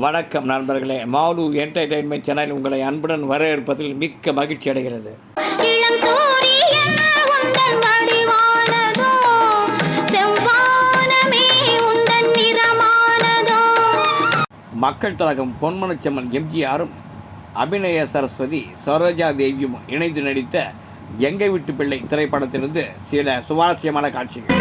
வணக்கம் நண்பர்களே, mall entertainment channel உங்களை அன்புடன் வரவேற்பதில் மிக்க மகிழ்ச்சி அடைகிறது. மக்கள் திலகம் பொன்மனச்செம்மல் எம்ஜிஆரும் அபிநய சரஸ்வதி சரோஜா தேவியும் இணைந்து நடித்த எங்கை வீட்டு பிள்ளை திரைப்படத்திலிருந்து சில சுவாரஸ்யமான காட்சிகள்.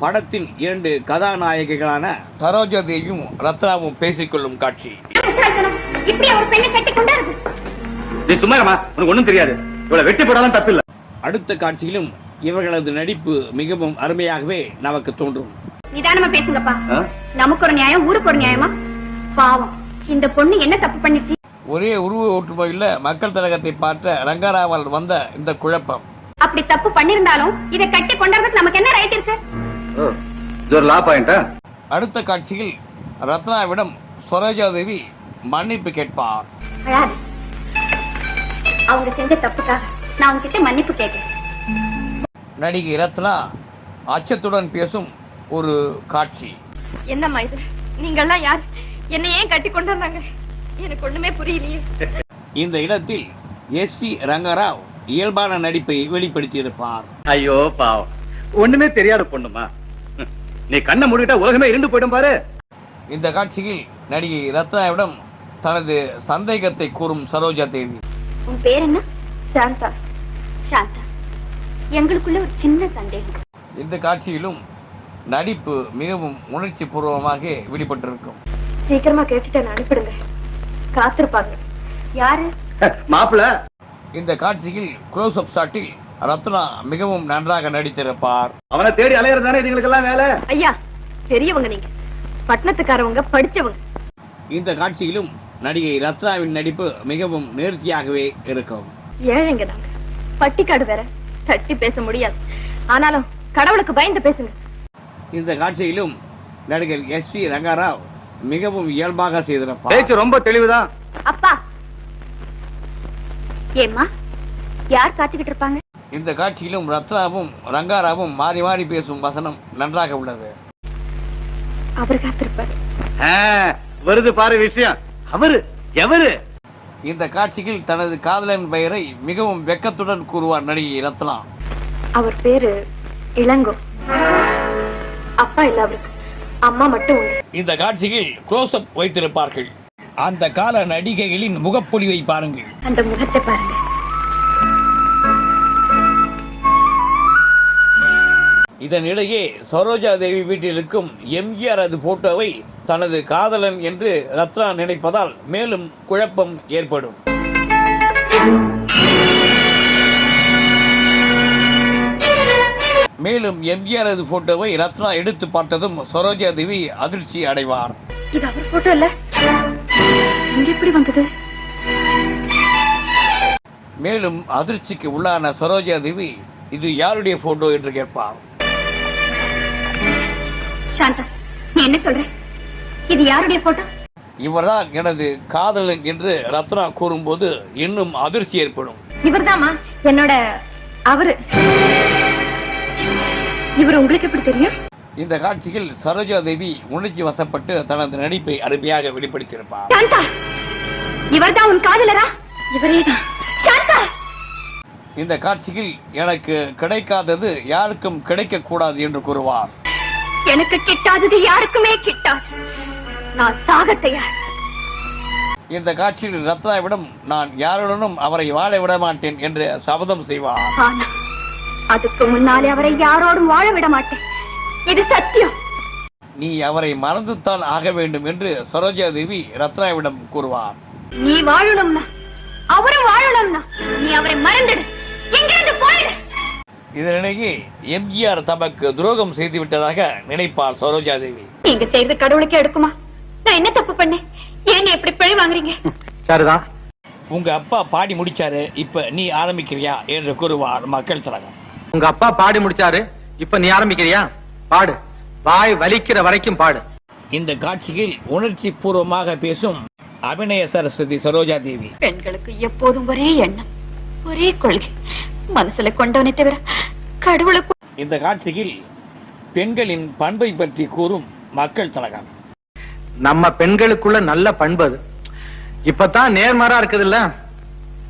படத்தின் இரண்டு கதாநாயகிகளான சரோஜா தேவியும் ரத்னாவும் பேசிக்கொள்ளும் காட்சி. அடுத்த காட்சியிலும் இவர்களது நடிப்பு மிகவும் அருமையாகவே நமக்கு தோன்றும். நிதானமா பேசுங்கப்பா. நமக்கு ஒரு நியாயம், ஊருக்கு ஒரு நியாயமா? பாவம், இந்த பொண்ணு என்ன தப்பு பண்ணிச்சு? ஒரே உருவ ஒற்றுமையில் மக்கள் திலகத்தை பார்த்த ரங்கராவால் வந்த இந்த குழப்பம். அப்படி தப்பு பண்ணிருந்தாலும் இதை கட்டி கொண்டாடுறதுக்கு நமக்கு என்ன ரைட் இருக்கு? அடுத்த காட்சியில் ரத்னாவிடம் சரோஜா தேவி மன்னிப்பு கேட்பார். அவங்க செஞ்ச தப்புக்காக நான் உங்ககிட்ட மன்னிப்பு கேட்கிறேன். நடிகை ரத்னா அச்சத்துடன் பேசும் ஒரு காட்சி. என்னம்மா இது? நீங்கெல்லாம் யார்? என்ன ஏன் கட்டி கொண்டு வந்தாங்க? எனக்கு ஒண்ணுமே புரியலையே. இந்த இடத்தில் எஸ்.சி. ரங்கராவ் இயல்பான நடிப்பை வெளிப்படுத்தியிருப்பார். ஐயோ பாவம், ஒண்ணுமே தெரியாத பொண்ணுமா, நீ கண்ணை மூடிட்டா உலகமே இருண்டு போயிடும் பாரு. இந்த காட்சியில் நடிகை ரத்னாவிடம் தனது சந்தேகத்தை கூறும் சரோஜா தேவி. உன் பேர் என்ன? சாந்தா. சாந்தா, எங்களுக்குள்ள ஒரு சின்ன சந்தேகம். இந்த காட்சியிலும் நடிப்பு மிகவும் உணர்ச்சி பூர்வமாக வெளிப்பட்டிருக்கும். சீக்கிரமா கேட்டுட்டு அனுப்பிடுங்க, காத்திருப்பாங்க. யாரு? மாப்பிள்ள. இந்த காட்சியில் க்ளோஸ் அப் ஷாட்டில் ரத்னா மிகவும் நன்றாக நடித்திருப்பார். அவனை தேடி அலையறதானே இதுங்களுக்கெல்லாம் வேலை. ஐயா, பெரியவங்க நீங்க, பட்டணத்துக்காரவங்க, படிச்சவங்க. இந்த காட்சியிலும் நடிகை ரத்னாவின் நடிப்பு மிகவும் நேர்த்தியாகவே இருக்கும். ஏழைங்க நாங்க, பட்டிக்காடு வேற, தட்டி பேச முடியாது. ஆனாலும் கடவுளுக்கு பயந்து பேசுங்க. இந்த காட்சியிலும் நடிகர் எஸ்.வி. ரங்கராவ் மிகவும் இயல்பாக செய்திருப்பார். பேச்சு ரொம்ப தெளிவுதான். அப்பா, ஏம்மா, யார் காத்துக்கிட்டு இருப்பாங்க? இந்த காட்சியிலும் ரத்னாவும் ரங்காராவும் மாறி மாறி பேசும் வசனம் நன்றாக உள்ளது. அவர் காத்திருப்பாரு. வருது பாரு விஷயம். அவரு எவரு? இந்த காட்சியில் தனது காதலன் பெயரை மிகவும் வெக்கத்துடன் கூறுவார் நடிகை ரத்னா. அவர் பேரு இளங்கோ. அப்பா இல்ல அவருக்கு, அம்மா மட்டும் உண்டு. இந்த காட்சியில் க்ளோஸ் அப் வைத்திருப்பார்கள். அந்த கால நடிகைகளின் முகப்பொலிவை பாருங்கள். அந்த முகத்தை பாருங்க. இதனிடையே சரோஜா தேவி வீட்டில் இருக்கும் எம்ஜிஆர் அது போட்டோவை தனது காதலன் என்று ரத்னா நினைப்பதால் மேலும் குழப்பம் ஏற்படும். மேலும் எம்ஜிஆர் அது போட்டோவை ரத்னா எடுத்து பார்த்ததும் சரோஜா தேவி அதிர்ச்சி அடைவார். இது அவர் போட்டோ இல்ல, இங்க எப்படி வந்தது? மேலும் அதிர்ச்சிக்கு உள்ளான சரோஜா தேவி இது யாருடைய போட்டோ என்று கேட்பார். சாந்தா, நீ என்ன சொல்ற? இது யாருடைய போட்டோ? இவர்தான் எனது காதலன் என்று ரத்னா கூறும்போது இன்னும் அதிர்ச்சி ஏற்படும். இவர்தாமா என்னோட அவரு. இவர் உங்களுக்கு எப்படி தெரியும்? இந்த காட்சியில் சரோஜா தேவி உணர்ச்சி வசப்பட்டு தனது நடிப்பை அருமையாக வெளிப்படுத்தியிருப்பார். சாந்தா, இவர்தான் உன் காதலரா? இவரேதான். சாந்தா, இந்த காட்சியில் எனக்கு கிடைக்காதது யாருக்கும் கிடைக்க கூடாது என்று கூறுவார். எனக்கு கிட்டாதது யாருக்குமே கிட்டாது. நான் சாக தயார். இந்த காட்சியில் ரத்னாவிடம் நான் யாருடனும் அவரை வாழ விட மாட்டேன் என்று சபதம் செய்வார். ஆனா அதுக்கு முன்னாலே அவரை யாரோடும் வாழ விட மாட்டேன், இது சத்தியம். நீ அவரை மறந்துத்தான் ஆக வேண்டும் என்று சரோஜா தேவி ரத்னாவிடம் கூறுவார். நீ வாழணும்னா, அவரும் வாழணும்னா நீ அவரை மறந்துடு, எங்கிருந்து போயிடு. இதனிடையே எம்ஜிஆர் தமக்கு துரோகம் செய்து விட்டதாக நினைப்பார் சரோஜா தேவி. நீங்க செய்த கடவுளுக்கு எடுக்குமா? நான் என்ன தப்பு பண்ணேன்? ஏன் எப்படி பழி வாங்குறீங்க? சரிதான், உங்க அப்பா பாடி முடிச்சாரு, இப்ப நீ ஆரம்பிக்கிறியா என்று கூறுவார் மக்கள் திலகம். உங்க அப்பா பாடி முடிச்சாரு, இப்ப நீ ஆரம்பிக்கிறியா? பாடு, வாய் வலிக்கிற வரைக்கும் பாடு. இந்த காட்சியில் உணர்ச்சி பூர்வமாக பேசும் அபிநய சரஸ்வதி சரோஜா தேவி. பெண்களுக்கு எப்போதும் ஒரே எண்ணம், ஒரே கொள்கை, மனசுல கொண்டவனை தவிர கடவுளுக்கு. இந்த காட்சியில் பெண்களின் பண்பை பற்றி கூறும் மக்கள் திலகம். நம்ம பெண்களுக்குள்ள நல்ல பண்பு அது. இப்பதான் நேர்மாறா இருக்குதுல்ல.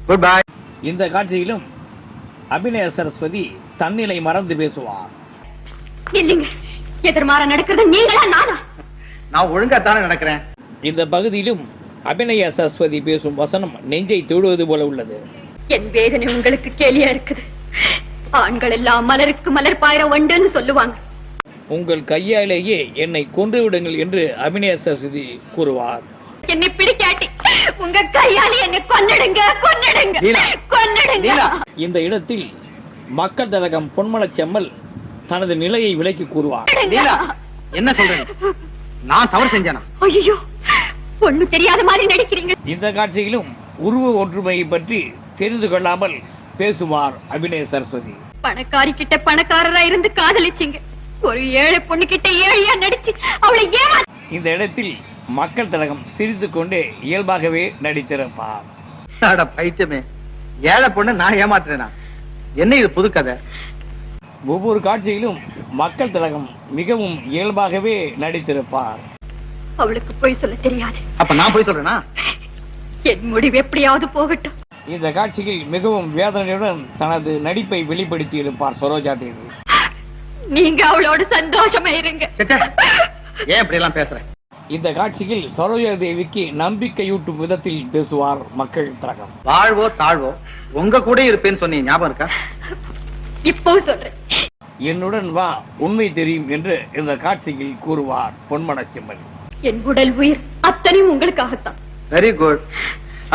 Good bye. இந்த காட்சியிலும் அபிநய சரஸ்வதி தன்னிலை மறந்து பேசுவார். இல்லைங்க, எதிர்மாற நடக்கிறது நீங்களா நானா? நான் ஒழுங்கா தானே நடக்கிறேன். இந்த பகுதியிலும் அபிநய சரஸ்வதி பேசும் வசனம் நெஞ்சை தொடுவது போல உள்ளது. என் வேதனை உங்களுக்கு கேலியா இருக்குது. ஆண்கள் எல்லாம் மலருக்கு மலர் பாயிர வண்டுன்னு சொல்லுவாங்க. உங்கள் கையாலேயே என்னை கொன்று விடுங்கள் என்று அபிநய சரஸ்வதி கூறுவார். என்னை பிடிக்காட்டி உங்க கையாலே என்னை கொன்னிடுங்க, கொன்னிடுங்க, லீலா. கொன்னிடுங்க. லீலா. இந்த இடத்தில் மக்கள் திலகம் பொன்மனச்செம்மல் தனது நிலையை விலக்கி கூறுவார். லீலா, என்ன சொல்றேன்? நான் தவறு செஞ்சேனா? ஐயோ, ஒண்ணு தெரியாத மாதிரி நடிக்கிறீங்க. இந்த காட்சியிலும் உருவ ஒற்றுமையை பற்றி தெரிந்து கொள்ளாமல் பேசுவார் அபிநய சரஸ்வதி. பணக்காரி கிட்ட பணக்காரரா இருந்து காதலிச்சிங்க, ஒரு ஏழை பொண்ணு கிட்ட ஏழையா நடிச்சு அவளை ஏமா. இந்த இடத்தில் மக்கள் திலகம் சிரித்துக் கொண்டே இயல்பாகவே நடித்திருப்பார். அட பைத்தியமே, ஏழை பொண்ணு நான் ஏமாத்துறேனா? என்ன இது புது கதை? ஒவ்வொரு காட்சியிலும் மக்கள் திலகம் மிகவும் இயல்பாகவே நடித்திருப்பார். அவளுக்கு போய் சொல்ல தெரியாது. அப்ப நான் போய் சொல்றேனா? என் முடிவு எப்படியாவது போகட்டும். இந்த காட்சியில் மிகவும் வேதனையுடன் தனது நடிப்பை வெளிப்படுத்தி இருப்பார் சரோஜா தேவி. நீங்க அவளோட சந்தோஷமா இருங்க. ச்சே, ஏன் இப்படி எல்லாம் பேசுற? இந்த காட்சியில் சரோஜா தேவிக்கு நம்பிக்கையூட்டும் விதத்தில் பேசுவார் மக்கள் திலகம். வாழ்வோ தாழ்வோ உங்க கூட இருப்பேன்னு சொன்னீங்க, ஞாபகம் இருக்கா? இப்போ சொல்றேன். என்னுடன் வா, உண்மை தெரியும் என்று இந்த காட்சியில் கூறுவார் பொன்மனச்செம்மல். என் உடல் உயிர் அத்தனையும் உங்களுக்காகத்தான். Very good.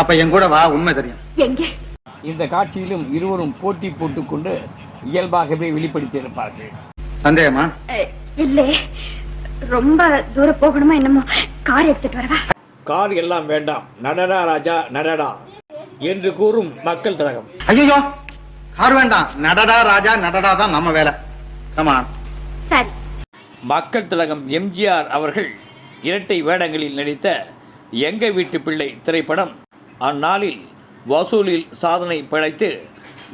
அப்ப என் கூட வா, உண்மை தெரியும். எங்கே? இந்த காட்சியிலும் இருவரும் போட்டி போட்டுக்கொண்டு இயல்பாகவே வெளிப்படுத்தி இருப்பார்கள். சந்தேகமா? இல்லை, ரொம்ப தூரம் போகணுமா என்னமோ. கார் எடுத்துட்டு வரவா? கார் எல்லாம் வேண்டாம், நடடா ராஜா நடடா என்று கூறும் மக்கள் திலகம். ஐயோ, கார் வேண்டாம், நடடா ராஜா நடடா தான் நம்ம வேலை. ஆமா, சரி. மக்கள் திலகம் எம்ஜிஆர் அவர்கள் இரட்டை வேடங்களில் நடித்த எங்க வீட்டு பிள்ளை திரைப்படம் அந்நாளில் வசூலில் சாதனை படைத்து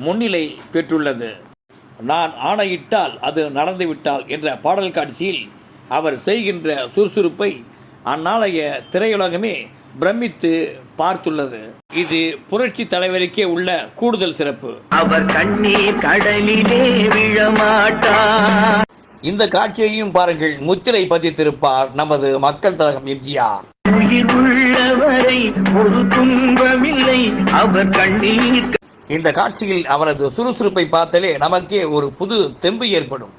முன்னிலை பெற்றுள்ளது. நான் ஆணையிட்டால் அது நடந்துவிட்டால் என்ற பாடல் காட்சியில் அவர் செய்கின்ற சுறுசுறுப்பை அந்நாளைய திரையுலகமே பிரமித்து பார்த்துள்ளது. இது புரட்சி தலைவருக்கே உள்ள கூடுதல் சிறப்பு. அவர் கண்ணீர் கடலிலே விழமாட்டார். இந்த காட்சியையும் பாருங்கள், முத்திரை பதித்திருப்பார் நமது மக்கள் திலகம் எம்ஜிஆர். உயிர் உள்ளவரை ஒரு துன்பமில்லை அவர் கண்ணீர். இந்த காட்சியில் அவரது சுறுசுறுப்பை பார்த்தாலே நமக்கே ஒரு புது தெம்பு ஏற்படும்.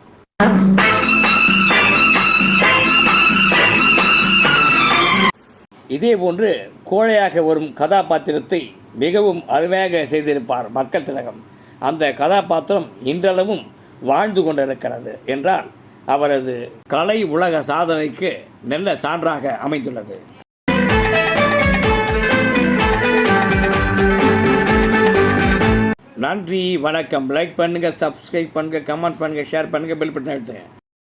இதேபோன்று கோழையாக வரும் கதாபாத்திரத்தை மிகவும் அருமையாக செய்திருப்பார் மக்கள் திலகம். அந்த கதாபாத்திரம் இன்றளவும் வாழ்ந்து கொண்டிருக்கிறது என்றால் அவரது கலை உலக சாதனைக்கு நல்ல சான்றாக அமைந்துள்ளது. நன்றி, வணக்கம். லைக் பண்ணுங்க, சப்ஸ்கிரைப் பண்ணுங்க, கமெண்ட் பண்ணுங்க, ஷேர் பண்ணுங்க, பெல் பட்டன் அழுத்துங்க.